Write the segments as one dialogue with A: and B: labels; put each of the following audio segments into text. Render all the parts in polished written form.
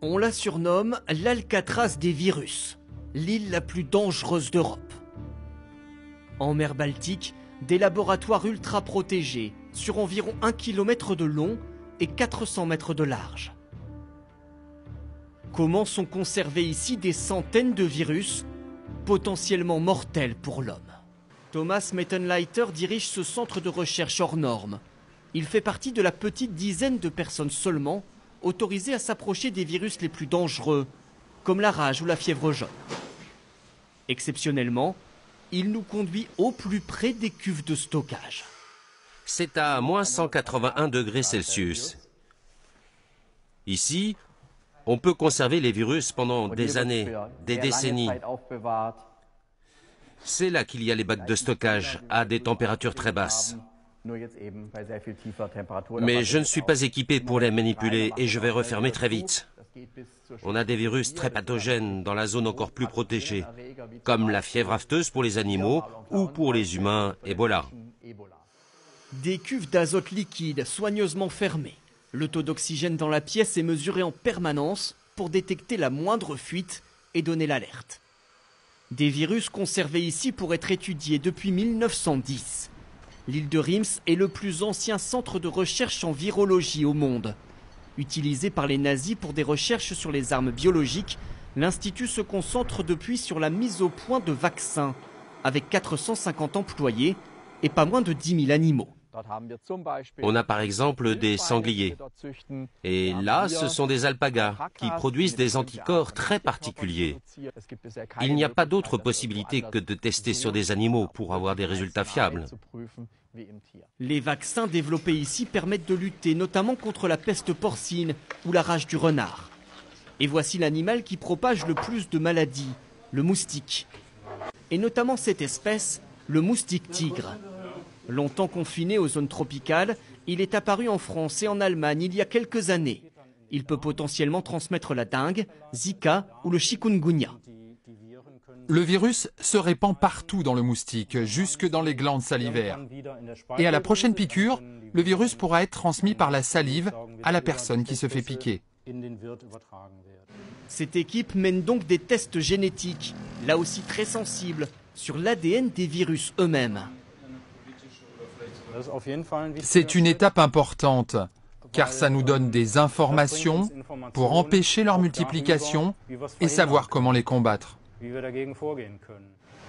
A: On la surnomme l'Alcatraz des virus, l'île la plus dangereuse d'Europe. En mer Baltique, des laboratoires ultra protégés sur environ 1 km de long et 400 mètres de large. Comment sont conservés ici des centaines de virus potentiellement mortels pour l'homme? Thomas Mettenleiter dirige ce centre de recherche hors norme. Il fait partie de la petite dizaine de personnes seulement autorisées à s'approcher des virus les plus dangereux, comme la rage ou la fièvre jaune. Exceptionnellement, il nous conduit au plus près des cuves de stockage.
B: C'est à moins 181 degrés Celsius. Ici, on peut conserver les virus pendant des années, des décennies. C'est là qu'il y a les bacs de stockage, à des températures très basses. Mais je ne suis pas équipé pour les manipuler et je vais refermer très vite. On a des virus très pathogènes dans la zone encore plus protégée, comme la fièvre afteuse pour les animaux ou pour les humains, Ebola.
A: Des cuves d'azote liquide soigneusement fermées. Le taux d'oxygène dans la pièce est mesuré en permanence pour détecter la moindre fuite et donner l'alerte. Des virus conservés ici pour être étudiés depuis 1910. L'île de Reims est le plus ancien centre de recherche en virologie au monde. Utilisé par les nazis pour des recherches sur les armes biologiques, l'Institut se concentre depuis sur la mise au point de vaccins, avec 450 employés et pas moins de 10 000 animaux.
B: On a par exemple des sangliers. Et là, ce sont des alpagas qui produisent des anticorps très particuliers. Il n'y a pas d'autre possibilité que de tester sur des animaux pour avoir des résultats fiables.
A: Les vaccins développés ici permettent de lutter notamment contre la peste porcine ou la rage du renard. Et voici l'animal qui propage le plus de maladies, le moustique. Et notamment cette espèce, le moustique tigre. Longtemps confiné aux zones tropicales, il est apparu en France et en Allemagne il y a quelques années. Il peut potentiellement transmettre la dengue, Zika ou le chikungunya.
C: Le virus se répand partout dans le moustique, jusque dans les glandes salivaires. Et à la prochaine piqûre, le virus pourra être transmis par la salive à la personne qui se fait piquer.
A: Cette équipe mène donc des tests génétiques, là aussi très sensibles, sur l'ADN des virus eux-mêmes.
C: C'est une étape importante, car ça nous donne des informations pour empêcher leur multiplication et savoir comment les combattre.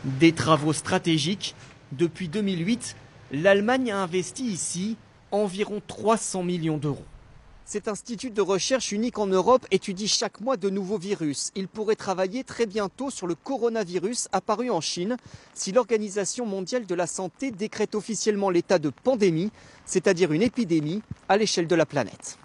A: Des travaux stratégiques. Depuis 2008, l'Allemagne a investi ici environ 300 millions d'euros. Cet institut de recherche unique en Europe étudie chaque mois de nouveaux virus. Il pourrait travailler très bientôt sur le coronavirus apparu en Chine si l'Organisation mondiale de la santé décrète officiellement l'état de pandémie, c'est-à-dire une épidémie à l'échelle de la planète.